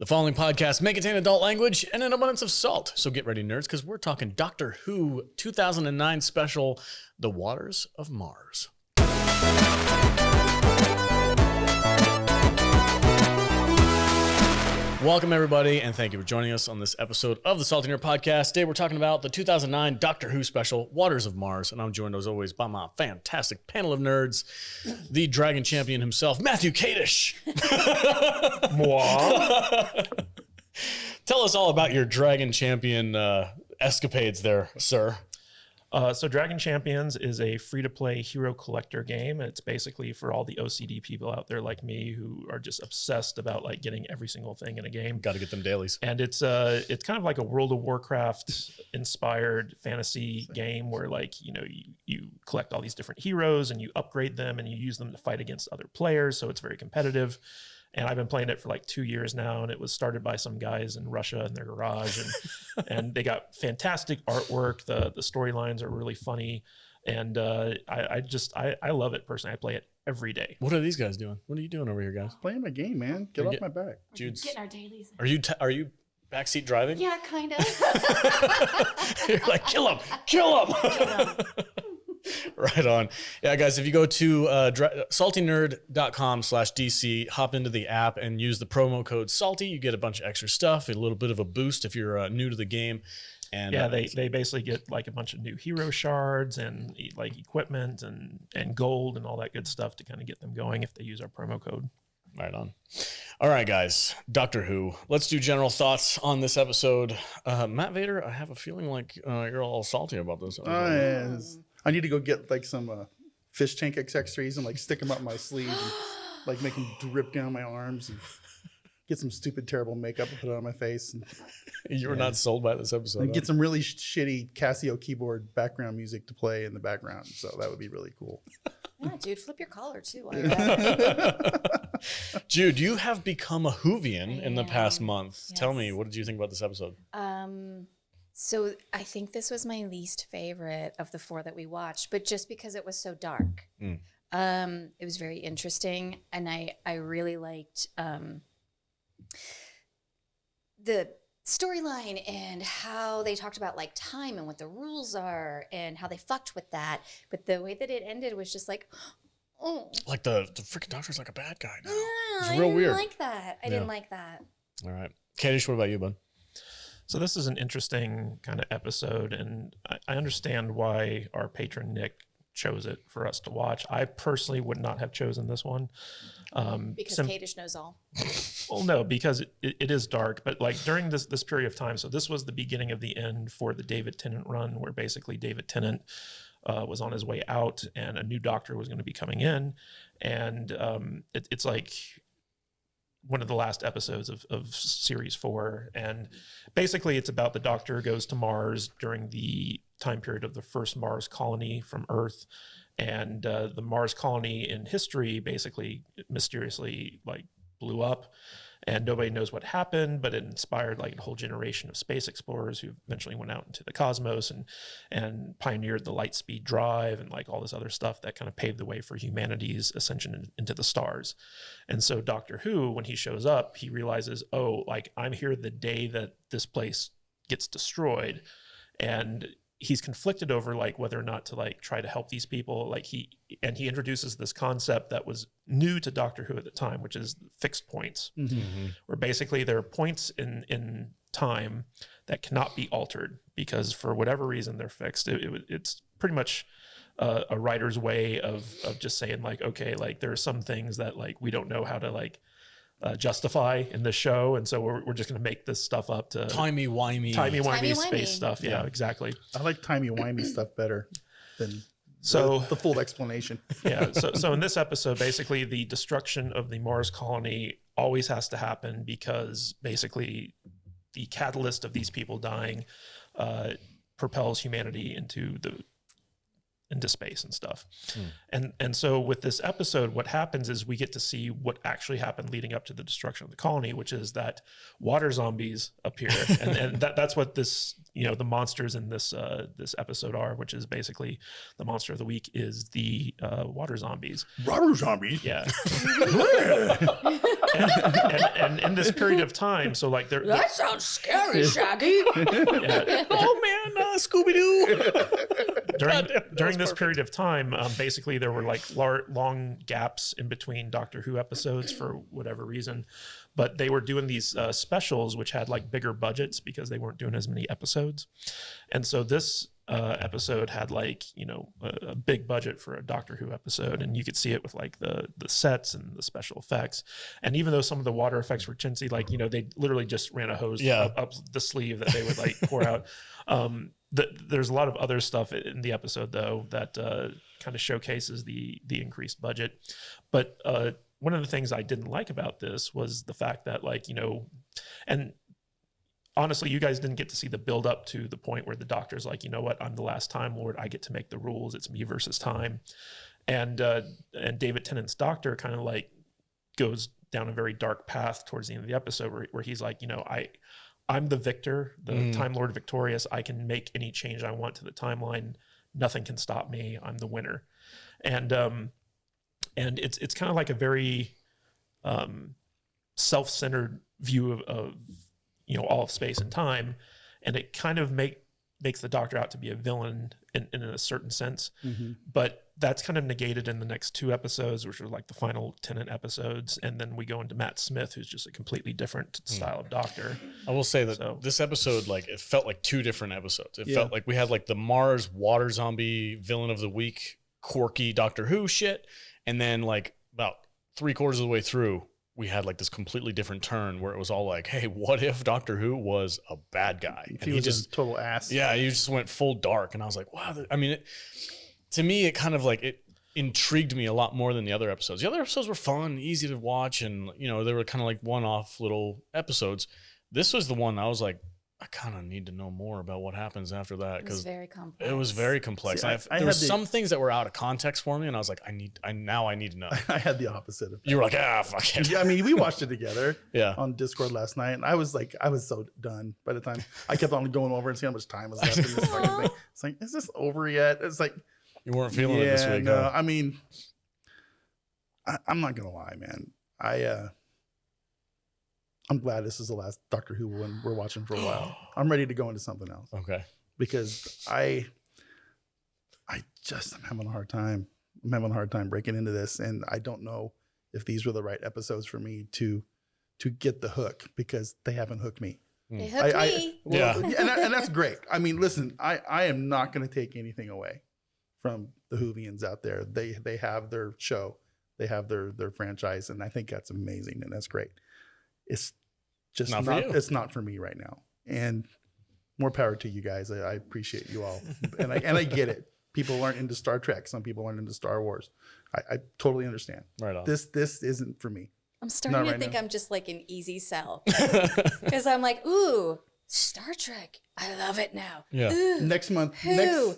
The following podcast may contain adult language and an abundance of salt. So get ready, nerds, because we're talking Doctor Who 2009 special, The Waters of Mars. Welcome, everybody, and thank you for joining us on this episode of the Salty Nerd Podcast. Today, we're talking about the 2009 Doctor Who special, Waters of Mars, and I'm joined, as always, by my fantastic panel of nerds, the Dragon Champion himself, Matthew Kadish. Moi. Tell us all about your Dragon Champion escapades there, sir. So Dragon Champions is a free-to-play hero collector game. It's basically for all the OCD people out there like me who are just obsessed about like getting every single thing in a game. Got to get them dailies. And it's kind of like a World of Warcraft inspired fantasy game where like, you know, you collect all these different heroes and you upgrade them and you use them to fight against other players. So it's very competitive. And I've been playing it for like 2 years now, and it was started by some guys in Russia in their garage, and they got fantastic artwork. The storylines are really funny, and I love it personally. I play it every day. What are these guys doing? What are you doing over here, guys? Playing my game, man. Get off my back. Jude's getting our dailies. Are you backseat driving? Yeah, kind of. You're like, kill him. Right on. Yeah, guys, if you go to saltynerd.com/DC, hop into the app and use the promo code SALTY, you get a bunch of extra stuff, a little bit of a boost if you're new to the game. And yeah, they basically get like a bunch of new hero shards and like equipment and gold and all that good stuff to kind of get them going if they use our promo code. Right on. All right, guys, Doctor Who. Let's do general thoughts on this episode. Matt Vader, I have a feeling like you're all salty about this. I need to go get like some fish tank accessories and like stick them up my sleeve and like make them drip down my arms and get some stupid, terrible makeup and put it on my face. And you were not sold by this episode. and get some really shitty Casio keyboard background music to play in the background. So that would be really cool. Yeah, dude, flip your collar too. Jude, you have become a Whovian in the past month. Yes. Tell me, what did you think about this episode? So I think this was my least favorite of the four that we watched, but just because it was so dark. It was very interesting, and I really liked the storyline and how they talked about like time and what the rules are and how they fucked with that. But the way that it ended was just like, oh, like the freaking Doctor's like a bad guy now. Yeah, it's real weird. I didn't like that. All right, Kadish, what about you, bud? So this is an interesting kind of episode, and I understand why our patron Nick chose it for us to watch. I personally would not have chosen this one. Because Kadish knows all. Well, no, because it is dark, but like during this period of time, so this was the beginning of the end for the David Tennant run, where basically David Tennant was on his way out and a new doctor was going to be coming in. And it's like one of the last episodes of series 4. And basically it's about the doctor goes to Mars during the time period of the first Mars colony from Earth. And the Mars colony in history basically mysteriously like blew up, and nobody knows what happened, but it inspired like a whole generation of space explorers who eventually went out into the cosmos and pioneered the light speed drive and like all this other stuff that kind of paved the way for humanity's ascension into the stars. And so Doctor Who, when he shows up, he realizes, oh, like I'm here the day that this place gets destroyed. And he's conflicted over like whether or not to like try to help these people. Like he introduces this concept that was new to Doctor Who at the time, which is fixed points, where basically there are points in time that cannot be altered because for whatever reason they're fixed. It's pretty much a writer's way of just saying like, okay, like there are some things that like we don't know how to like justify in the show, and so we're just going to make this stuff up to timey-wimey space stuff. Yeah, exactly. I like timey-wimey stuff better than the full explanation. Yeah. So in this episode, basically the destruction of the Mars colony always has to happen because basically the catalyst of these people dying propels humanity into space and stuff. And so with this episode, what happens is we get to see what actually happened leading up to the destruction of the colony, which is that water zombies appear. and that's what this, you know, the monsters in this this episode are, which is basically the monster of the week is the water zombies. Water zombies? Yeah. and in this period of time, so like That sounds scary, Shaggy. Oh man, Scooby Doo. during this period of time, basically there were like long gaps in between Doctor Who episodes for whatever reason, but they were doing these specials which had like bigger budgets because they weren't doing as many episodes, and so this episode had like a big budget for a Doctor Who episode, and you could see it with like the sets and the special effects, and even though some of the water effects were chintzy, like they literally just ran a hose up the sleeve that they would like pour out. There's a lot of other stuff in the episode though that kind of showcases the increased budget, but one of the things I didn't like about this was the fact that and honestly, you guys didn't get to see the build up to the point where the Doctor's like, you know what, I'm the last Time Lord. I get to make the rules. It's me versus time. And David Tennant's Doctor kind of like goes down a very dark path towards the end of the episode where he's like, I'm the victor, the Time Lord victorious. I can make any change I want to the timeline. Nothing can stop me. I'm the winner. And it's kind of like a very self-centered view of all of space and time, and it kind of makes the Doctor out to be a villain in a certain sense. But that's kind of negated in the next 2 episodes, which are like the final Tennant episodes, and then we go into Matt Smith, who's just a completely different style of Doctor. I will say that this episode, like, it felt like 2 different episodes. It felt like we had like the Mars water zombie villain of the week, quirky Doctor Who shit, and then like about 3/4 of the way through, we had like this completely different turn where it was all like, hey, what if Doctor Who was a bad guy? And he was just total ass. Yeah, he just went full dark. And I was like, wow. I mean, to me, it kind of like, it intrigued me a lot more than the other episodes. The other episodes were fun, easy to watch. And, they were kind of like one-off little episodes. This was the one I was like, I kind of need to know more about what happens after that. It was very complex. It was very complex. See, there were some things that were out of context for me, and I was like, I need to know. I had the opposite of that. You were like, fuck it. Yeah, I mean, we watched it together Yeah. on Discord last night, and I was so done by the time I kept on going over and seeing how much time was left in this fucking thing. It's like, is this over yet? It's like, You weren't feeling it this week, no, huh? I mean, I'm not gonna lie, man. I'm glad this is the last Doctor Who one we're watching for a while. I'm ready to go into something else Okay. because I'm having a hard time. I'm having a hard time breaking into this, and I don't know if these were the right episodes for me to get the hook, because they haven't hooked me. They hooked me. And that's great. I mean, listen, I am not going to take anything away from the Whovians out there. They have their show, they have their franchise, and I think that's amazing, and that's great. It's just not it's not for me right now. And more power to you guys. I appreciate you all, and I get it. People aren't into Star Trek. Some people aren't into Star Wars. I totally understand. Right on. This isn't for me. I'm starting to think I'm just like an easy sell, because I'm like, ooh, Star Trek. I love it now. Yeah. Ooh, Next month. I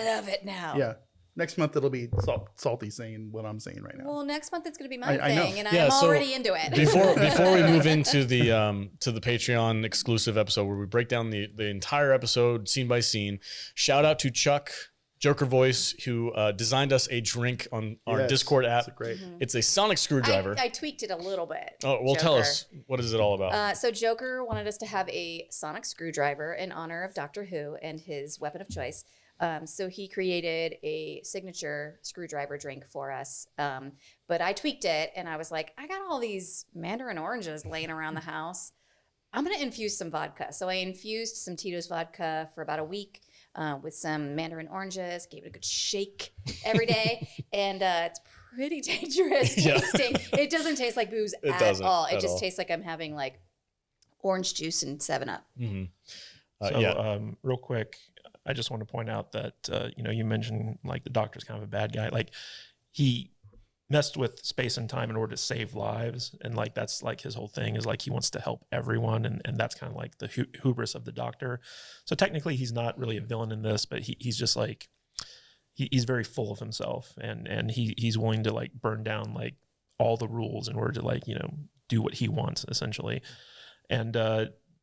love it now. Yeah. Next month it'll be salty saying what I'm saying right now. Well, next month it's going to be my I know. thing, and Yeah, I'm so already into it. Before we move into the Patreon exclusive episode where we break down the entire episode scene by scene, shout out to Chuck Joker Voice, who designed us a drink on our Discord app. It's great. It's a sonic screwdriver. I tweaked it a little bit. Oh, well, tell us, what is it all about? So Joker wanted us to have a sonic screwdriver in honor of Doctor Who and his weapon of choice. So he created a signature screwdriver drink for us. But I tweaked it, and I was like, I got all these mandarin oranges laying around the house. I'm going to infuse some vodka. So I infused some Tito's vodka for about a week with some mandarin oranges, gave it a good shake every day. And it's pretty dangerous tasting. It doesn't taste like booze at all. It just tastes like I'm having like orange juice and 7-Up. Mm-hmm. Real quick, I just want to point out that, you mentioned like the Doctor's kind of a bad guy. Like he messed with space and time in order to save lives. And like, that's like his whole thing is like, he wants to help everyone. And that's kind of like the hubris of the Doctor. So technically he's not really a villain in this, but he's just like, he's very full of himself, and he's willing to like burn down like all the rules in order to like, do what he wants essentially. And,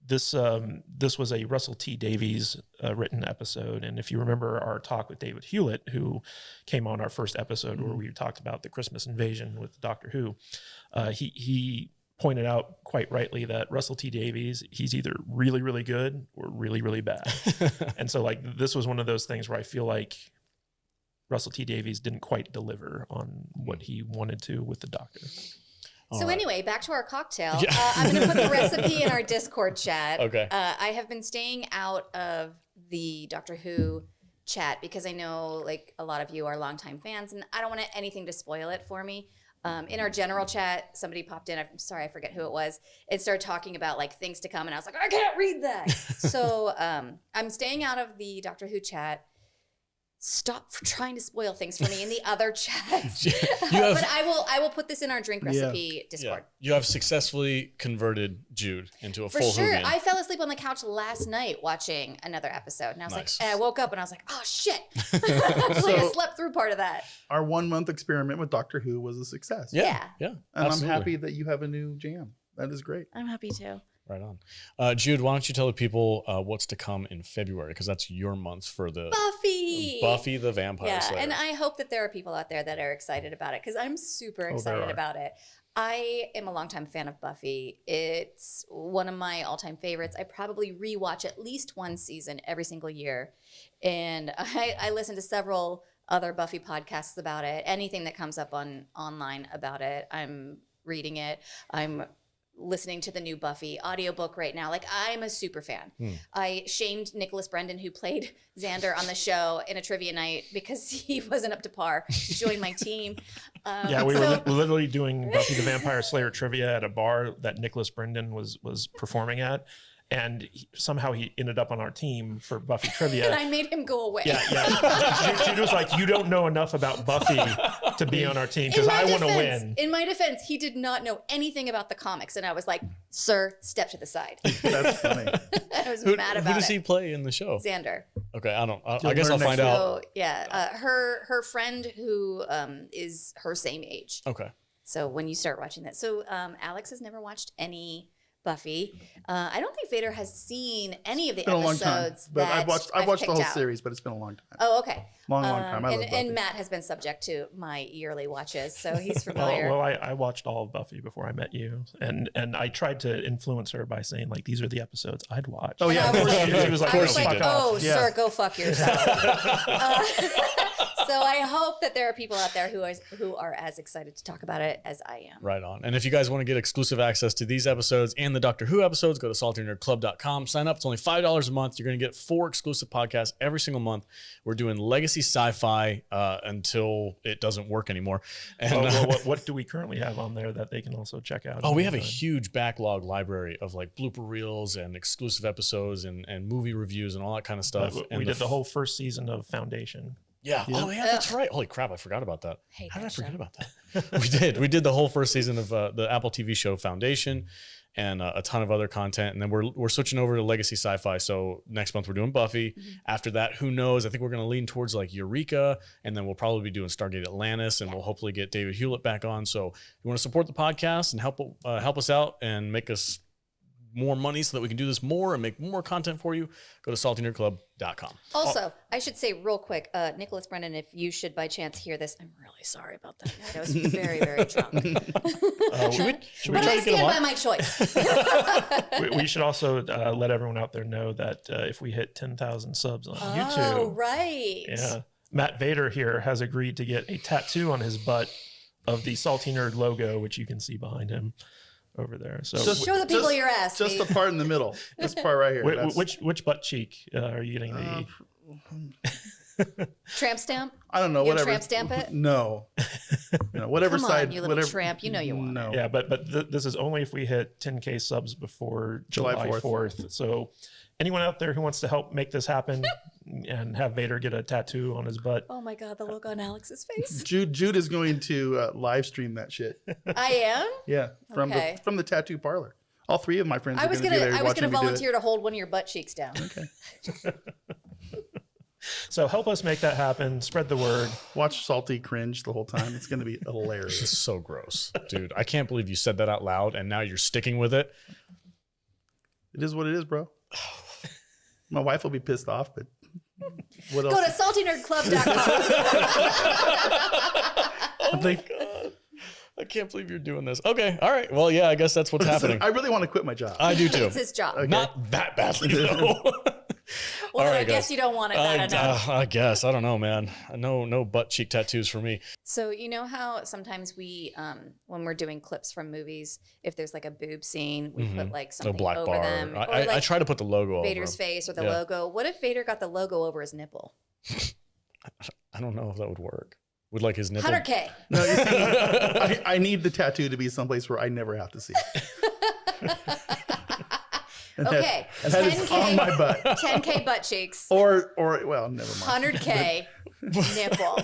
this was a Russell T Davies written episode, and if you remember our talk with David Hewlett, who came on our first episode where we talked about the Christmas invasion with Doctor Who, he pointed out quite rightly that Russell T Davies, he's either really, really good or really, really bad. And so like this was one of those things where I feel like Russell T Davies didn't quite deliver on what he wanted to with the Doctor. So anyway, back to our cocktail. I'm going to put the recipe in our Discord chat. Okay. I have been staying out of the Doctor Who chat because I know like a lot of you are longtime fans and I don't want anything to spoil it for me. In our general chat, somebody popped in. I'm sorry, I forget who it was. It started talking about like things to come, and I was like, I can't read that. So I'm staying out of the Doctor Who chat. Stop trying to spoil things for me in the other chats. But I will put this in our drink recipe Discord. Yeah. You have successfully converted Jude into a full sure. Whovian. I fell asleep on the couch last night watching another episode, and I was like, and I woke up and I was like, oh shit! Like I slept through part of that. Our 1 month experiment with Doctor Who was a success. Yeah. And absolutely. I'm happy that you have a new jam. That is great. I'm happy too. Right on. Jude, why don't you tell the people what's to come in February? Because that's your month for the Buffy the Vampire Slayer. And I hope that there are people out there that are excited about it because I'm super excited about it. I am a longtime fan of Buffy. It's one of my all-time favorites. I probably rewatch at least one season every single year. And I listen to several other Buffy podcasts about it. Anything that comes up online about it, I'm reading it. I'm listening to the new Buffy audiobook right now. Like I'm a super fan. I shamed Nicholas Brendan, who played Xander on the show, in a trivia night because he wasn't up to par to join my team. We were literally doing Buffy the Vampire Slayer trivia at a bar that Nicholas Brendan was performing at. And somehow he ended up on our team for Buffy trivia. And I made him go away. She was like, you don't know enough about Buffy to be on our team because I want to win. In my defense, he did not know anything about the comics. And I was like, sir, step to the side. That's funny. I was mad about it. Who does he play in the show? Xander. Okay, I guess I'll find out. So, yeah, her friend who is her same age. Okay. So when you start watching that. So Alex has never watched any Buffy. I don't think Vader has seen any of the episodes. But I've watched the whole series, but it's been a long time. Oh, okay. Long time. I love Buffy. And Matt has been subject to my yearly watches, so he's familiar. Well, I watched all of Buffy before I met you, and I tried to influence her by saying like these are the episodes I'd watch. Oh yeah, she was like, sir, go fuck yourself. So I hope that there are people out there who are as excited to talk about it as I am. Right on. And if you guys want to get exclusive access to these episodes and the Doctor Who episodes, go to saltynerdclub.com. Sign up. It's only $5 a month. You're going to get 4 exclusive podcasts every single month. We're doing legacy sci-fi until it doesn't work anymore. And what do we currently have on there that they can also check out? We have a huge backlog library of like blooper reels and exclusive episods and movie reviews and all that kind of stuff. We did the whole first season of Foundation. Yeah. Oh, yeah, that's right. Holy crap, I forgot about that. How did I forget about that? We did the whole first season of the Apple TV show Foundation and a ton of other content. And then we're switching over to legacy sci-fi. So next month we're doing Buffy. After that, who knows? I think we're going to lean towards like Eureka, and then we'll probably be doing Stargate Atlantis, and we'll hopefully get David Hewlett back on. So if you want to support the podcast and help us out and make us more money so that we can do this more and make more content for you, go to saltynerdclub.com. Also, I should say real quick, Nicholas Brennan, if you should by chance hear this, I'm really sorry about that night. I was very, very drunk. Should we but try I to get him stand by on? my choice. We should also let everyone out there know that if we hit 10,000 subs on YouTube. Oh, right. Yeah. Matt Vader here has agreed to get a tattoo on his butt of the Salty Nerd logo, which you can see behind him over there. So show the people your ass. Just the part in the middle. This part right here. Which butt cheek are you getting the tramp stamp? I don't know. You Whatever. Tramp stamp it? No. Whatever Come side. on, you little whatever, tramp. You know you want it. No. Yeah, but this is only if we hit 10K subs before July 4th. So anyone out there who wants to help make this happen and have Vader get a tattoo on his butt. Oh my God, the look on Alex's face. Jude is going to live stream that shit. I am? Yeah, from the tattoo parlor. All 3 of my friends are going to be there. I was gonna volunteer to hold one of your butt cheeks down. Okay. So help us make that happen. Spread the word. Watch Salty cringe the whole time. It's going to be hilarious. It's so gross, dude. I can't believe you said that out loud and now you're sticking with it. It is what it is, bro. My wife will be pissed off, but what else? Go to saltynerdclub.com. Oh my God. I can't believe you're doing this. Okay. All right. Well, yeah, I guess that's what's happening. I really want to quit my job. I do too. It's his job. Okay. Not that badly, though. Well, All right, I guess guys. you don't want it bad enough. I guess. I don't know, man. No butt cheek tattoos for me. So you know how sometimes we, when we're doing clips from movies, if there's like a boob scene, we put like No something black over bar. them, or I like try to put the logo over Vader's him. face or the Yeah. logo. What if Vader got the logo over his nipple? I don't know if that would work. Would like his nipple. 100K. No, you see, I need the tattoo to be someplace where I never have to see it. And Okay, and that is on my butt. 10K butt cheeks. Or well, never mind. 100K nipple.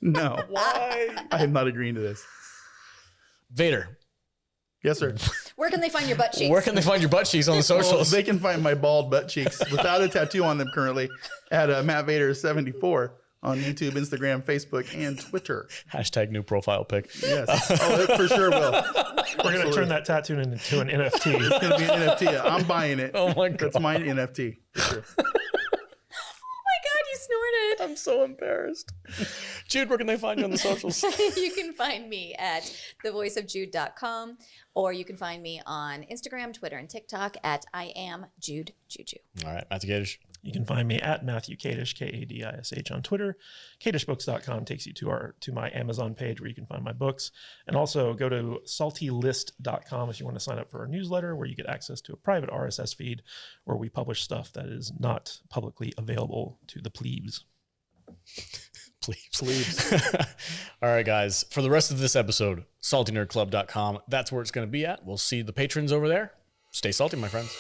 No, Why? I am not agreeing to this. Vader, Yes, sir. Where can they find your butt cheeks? where can they find your butt cheeks on the Well, socials? they can find my bald butt cheeks without a tattoo on them currently at Matt Vader 74 on YouTube, Instagram, Facebook, and Twitter. Hashtag new profile pic. Yes. Oh, it for sure will. We're going to turn that tattoo into an NFT. It's going to be an NFT. I'm buying it. Oh my God. That's my NFT. For sure. Oh my God, you snorted. I'm so embarrassed. Jude, where can they find you on the socials? You can find me at thevoiceofjude.com, or you can find me on Instagram, Twitter, and TikTok at I am Jude Juju. All right, Matthew Gadish. You can find me at Matthew Kadish, Kadish on Twitter. KadishBooks.com takes you to my Amazon page where you can find my books. And also go to saltylist.com if you want to sign up for our newsletter, where you get access to a private RSS feed where we publish stuff that is not publicly available to the plebes. Please. All right, guys. For the rest of this episode, saltynerdclub.com. That's where it's going to be at. We'll see the patrons over there. Stay salty, my friends.